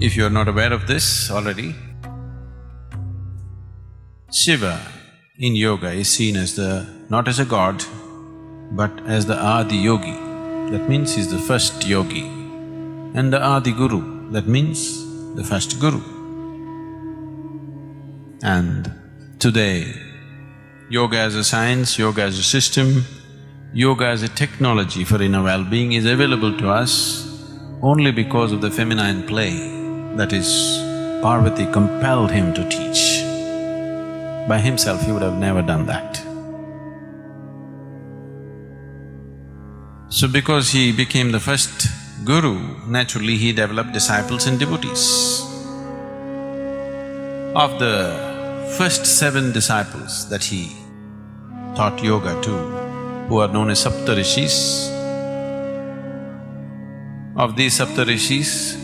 If you're not aware of this already, Shiva in yoga is seen as not as a god, but as the Adi Yogi. That means he's the first yogi. And the Adi Guru, that means the first guru. And today, yoga as a science, yoga as a system, yoga as a technology for inner well-being is available to us only because of the feminine play. That is, Parvati compelled him to teach. By himself, he would have never done that. So because he became the first guru, naturally he developed disciples and devotees. Of the first 7 disciples that he taught yoga to, who are known as Saptarishis, of these Saptarishis,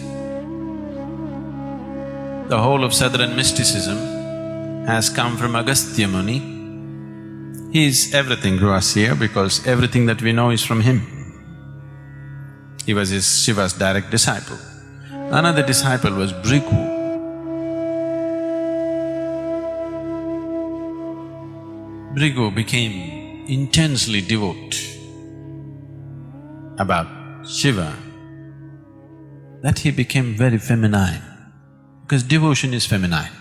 the whole of southern mysticism has come from Agastya Muni. He is everything to us here because everything that we know is from him. He was Shiva's direct disciple. Another disciple was Bhrigu. Bhrigu became intensely devout about Shiva, that he became very feminine, because devotion is feminine.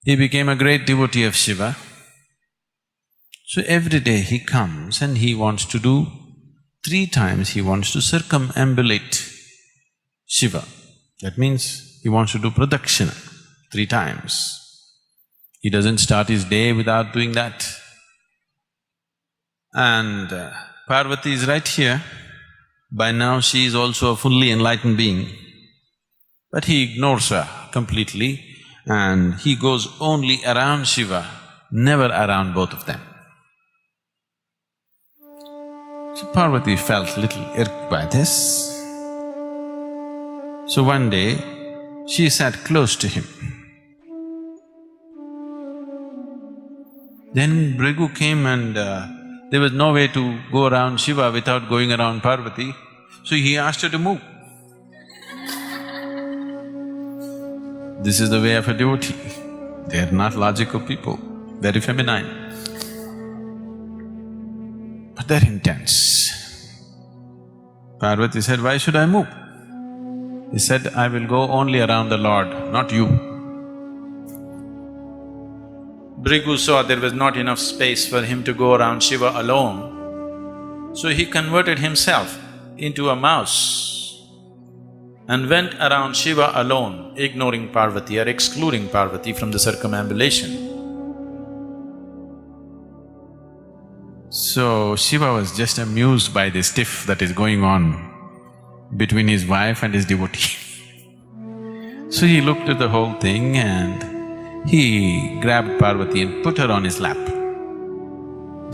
He became a great devotee of Shiva. So every day he comes and he wants to do… 3 times he wants to circumambulate Shiva. That means he wants to do pradakshina 3 times. He doesn't start his day without doing that. And Parvati is right here. By now she is also a fully enlightened being. But he ignores her completely and he goes only around Shiva, never around both of them. So Parvati felt little irked by this. So one day, she sat close to him. Then Bhrigu came and there was no way to go around Shiva without going around Parvati, so he asked her to move. This is the way of a devotee. They are not logical people, very feminine. But they're intense. Parvati said, "Why should I move?" He said, "I will go only around the Lord, not you." Bhrigu saw there was not enough space for him to go around Shiva alone, so he converted himself into a mouse and went around Shiva alone, ignoring Parvati or excluding Parvati from the circumambulation. So Shiva was just amused by this tiff that is going on between his wife and his devotee. So he looked at the whole thing and he grabbed Parvati and put her on his lap,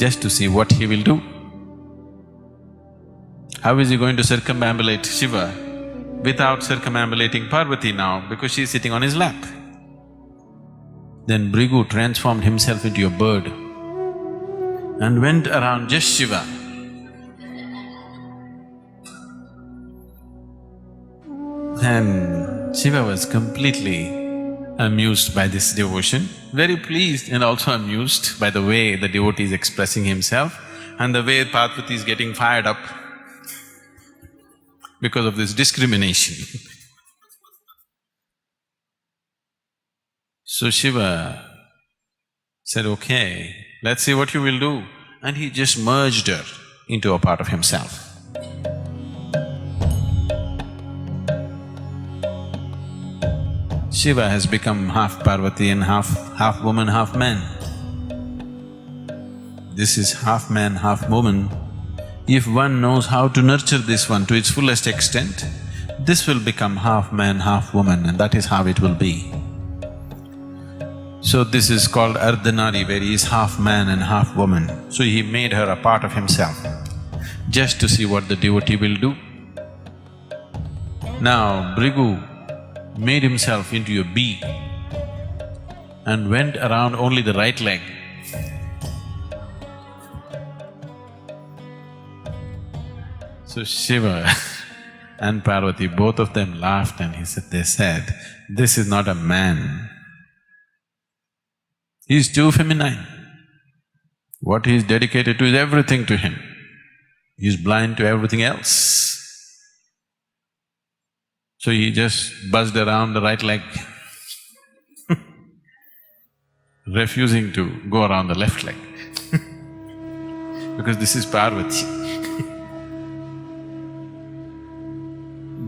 just to see what he will do. How is he going to circumambulate Shiva without circumambulating Parvati now, because she is sitting on his lap? Then Bhrigu transformed himself into a bird and went around just Shiva. Then Shiva was completely amused by this devotion, very pleased and also amused by the way the devotee is expressing himself and the way Parvati is getting fired up because of this discrimination. So Shiva said, "Okay, let's see what you will do." And he just merged her into a part of himself. Shiva has become half Parvati and half woman, half man. This is half man, half woman. If one knows how to nurture this one to its fullest extent, this will become half man, half woman, and that is how it will be. So this is called Ardhanari, where he is half man and half woman. So he made her a part of himself, just to see what the devotee will do. Now Bhrigu made himself into a bee and went around only the right leg. So Shiva and Parvati, both of them laughed and they said, "This is not a man. He's too feminine. What he's dedicated to is everything to him. He's blind to everything else." So he just buzzed around the right leg refusing to go around the left leg because this is Parvati.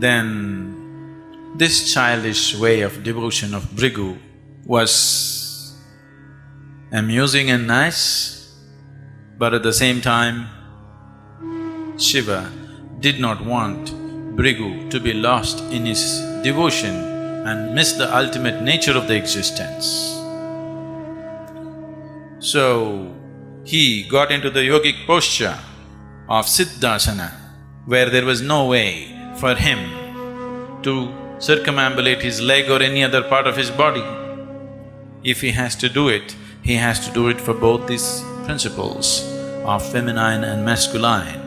Then this childish way of devotion of Bhrigu was amusing and nice, but at the same time, Shiva did not want Bhrigu to be lost in his devotion and miss the ultimate nature of the existence. So, he got into the yogic posture of Siddhasana, where there was no way for him to circumambulate his leg or any other part of his body. If he has to do it, he has to do it for both these principles of feminine and masculine.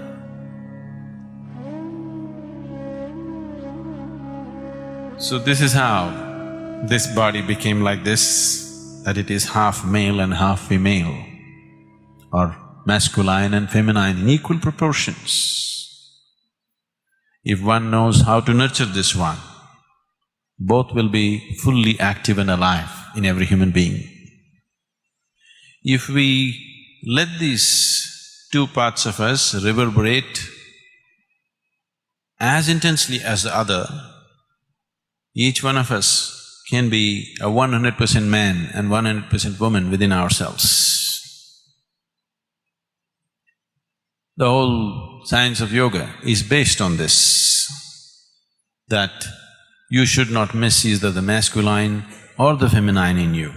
So this is how this body became like this, that it is half male and half female, or masculine and feminine in equal proportions. If one knows how to nurture this one, both will be fully active and alive in every human being. If we let these two parts of us reverberate as intensely as the other, each one of us can be a 100% man and 100% woman within ourselves. The whole science of yoga is based on this, that you should not miss either the masculine or the feminine in you.